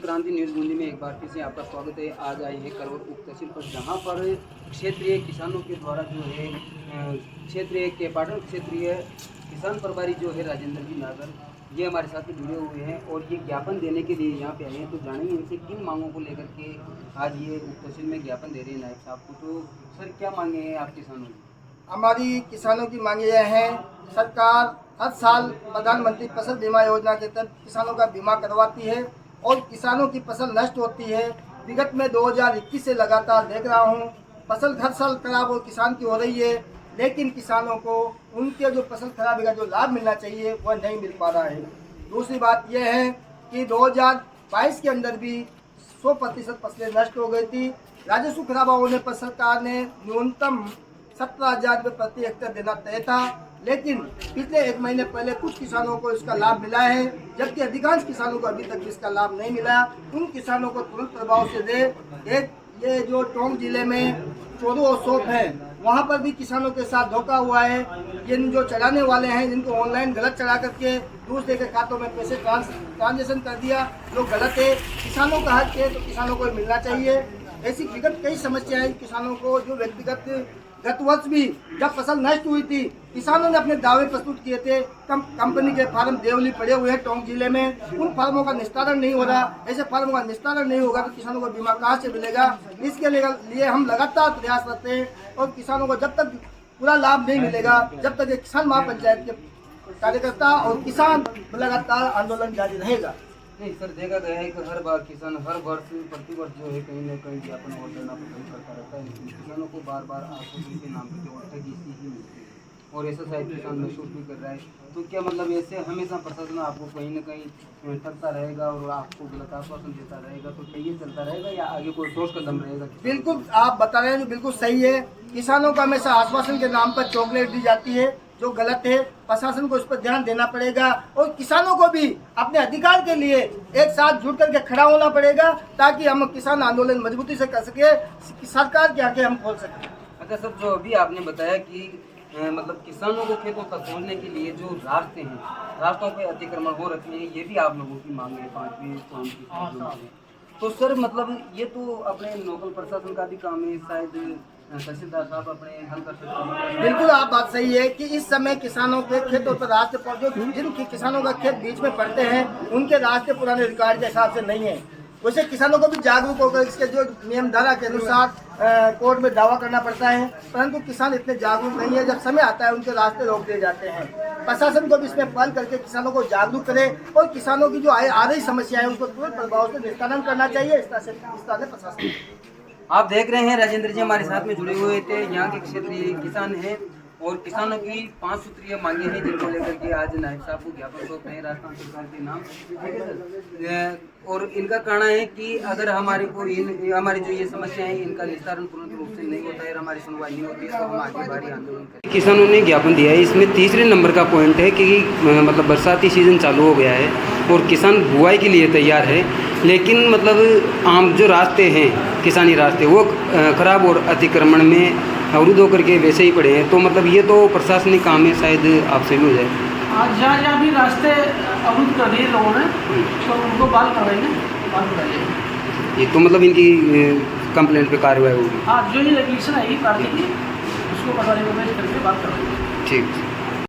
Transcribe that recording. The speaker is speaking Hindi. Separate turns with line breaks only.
क्रांति न्यूज़ बूंदी में एक बार फिर से आपका स्वागत है। आज आए हैं करौर उप तहसील पर, जहां पर क्षेत्रीय किसानों के द्वारा जो है क्षेत्रीय के पाटन क्षेत्रीय किसान प्रभारी जो है राजेंद्र जी नागर, ये हमारे साथ में जुड़े हुए हैं और ये ज्ञापन देने के लिए यहाँ पे आए हैं। तो जानेंगे इनसे किन मांगों को लेकर के आज ये उप तहसील में ज्ञापन दे रहे हैं नायब साहब को। तो सर, क्या मांगे हैं आप किसानों की?
हमारी किसानों की मांगे यह हैं, सरकार हर साल प्रधानमंत्री फसल बीमा योजना के तहत किसानों का बीमा करवाती है और किसानों की फसल नष्ट होती है। विगत में 2021 से लगातार देख रहा हूँ, फसल हर साल खराब और किसान की हो रही है, लेकिन किसानों को उनके जो फसल खराब का जो लाभ मिलना चाहिए वह नहीं मिल पा रहा है। दूसरी बात यह है कि 2022 के अंदर भी 100% फसलें नष्ट हो गई थी। राजस्व खराब होने पर सरकार ने न्यूनतम 17,000 रुपये प्रति हेक्टेयर देना तय था, लेकिन पिछले एक महीने पहले कुछ किसानों को इसका लाभ मिला है, जबकि अधिकांश किसानों को अभी तक इसका लाभ नहीं मिला। उन किसानों को तुरंत प्रभाव से दे। एक ये जो टोंक जिले में चोरू और सोप है, वहाँ पर भी किसानों के साथ धोखा हुआ है। ये जो चढ़ाने वाले हैं, जिनको ऑनलाइन गलत चढ़ा करके दूसरे के खातों में पैसे ट्रांजेक्शन कर दिया, जो गलत है। किसानों का हक है तो किसानों को मिलना चाहिए। ऐसी विगत कई समस्याएं किसानों को, जो व्यक्तिगत गत वर्ष भी जब फसल नष्ट हुई थी, किसानों ने अपने दावे प्रस्तुत किए थे। कंपनी के फार्म देवली पड़े हुए हैं टोंक जिले में, उन फार्मों का निस्तारण नहीं हो रहा। ऐसे फार्मों का निस्तारण नहीं होगा तो किसानों को बीमा कहाँ से मिलेगा? इसके लिए हम लगातार प्रयास करते हैं और किसानों को जब तक पूरा लाभ नहीं मिलेगा, जब तक ये किसान महापंचायत के कार्यकर्ता और किसान लगातार आंदोलन जारी रहेगा।
नहीं सर, देखा गया है कि हर बार किसान हर वर्ष प्रतिवर्ष जो है कहीं न कहीं ज्ञापन और देना पसंद करता रहता है, लेकिन किसानों को बार बार आश्वासन के नाम पर केवल ठगी ही मिलती है और ऐसा शायद किसान महसूस भी कर रहा है। तो क्या मतलब ऐसे हमेशा प्रशासन आपको कहीं न कहीं ठगता रहेगा और आपको गलत आश्वासन देता रहेगा? तो क्या ये चलता रहेगा या आगे कोई ठोस कदम रहेगा?
बिल्कुल आप बता रहे हैं जो बिल्कुल सही है। किसानों को हमेशा आश्वासन के नाम पर चॉकलेट दी जाती है, जो गलत है। प्रशासन को इस पर ध्यान देना पड़ेगा और किसानों को भी अपने अधिकार के लिए एक साथ जुट करके खड़ा होना पड़ेगा, ताकि हम किसान आंदोलन मजबूती से कर सके, सरकार की आंखें हम खोल सकें।
अच्छा सर, जो अभी आपने बताया कि मतलब किसानों को खेतों तक पहुंचने के लिए जो रास्ते हैं, रास्तों पे अतिक्रमण हो रखे हैं, ये भी आप लोगों की मांग है, 5वीं पॉइंट की जो मांग है। तो सर मतलब ये तो अपने लोकल प्रशासन का भी काम है, शायद तहसीलदार साहब अपने हल कर सकते हैं।
बिल्कुल आप बात सही है कि इस समय किसानों के खेतों पर रास्ते पहुंचे, जिन किसानों का खेत बीच में पड़ते हैं, उनके रास्ते पुराने रिकॉर्ड के हिसाब से नहीं है। वैसे किसानों को भी जागरूक होकर इसके जो नियम धारा के अनुसार कोर्ट में दावा करना पड़ता है, परंतु किसान इतने जागरूक नहीं है। जब समय आता है उनके रास्ते रोक दिए जाते हैं। प्रशासन को भी इसमें पहल करके किसानों को जागरूक करे और किसानों की जो आ रही समस्या है उसको तुरंत प्रभाव से निस्तारण करना चाहिए। इस तरह से प्रशासन।
आप देख रहे हैं राजेंद्र जी हमारे साथ में जुड़े हुए थे, यहाँ के क्षेत्रीय किसान हैं और किसानों की 5 सूत्रीय मांगे हैं, जिनको लेकर के आज नायब साहब को ज्ञापन सौंप रहे हैं राजस्थान सरकार के नाम। ठीक है सर, और इनका कहना है कि अगर हमारी जो ये समस्या है इनका निस्तारण पूर्ण रूप से नहीं होता है और हमारी सुनवाई नहीं होती है तो हम आगे भारी आंदोलन करेंगे। किसानों ने ज्ञापन दिया है, इसमें तीसरे नंबर का पॉइंट है कि मतलब बरसाती सीजन चालू हो गया है और किसान बुआई के लिए तैयार है, लेकिन मतलब आम जो रास्ते हैं, किसानी रास्ते, वो खराब और अतिक्रमण में अवरुद्ध होकर के वैसे ही पड़े हैं। तो मतलब ये तो प्रशासनिक काम है, शायद आपसे भी हो जाए।
आज जहाँ भी रास्ते अवरुद्ध कर दिए लोगों ने, तो उनको बाल करवाएंगे, बाल कराइए।
ये तो मतलब इनकी कंप्लेंट पे कार्रवाई होगी।
हाँ, जो ये रेगुलेशन आएगी कार्रवाई की, उसको बताने को करके बात करवाएंगे।
ठीक।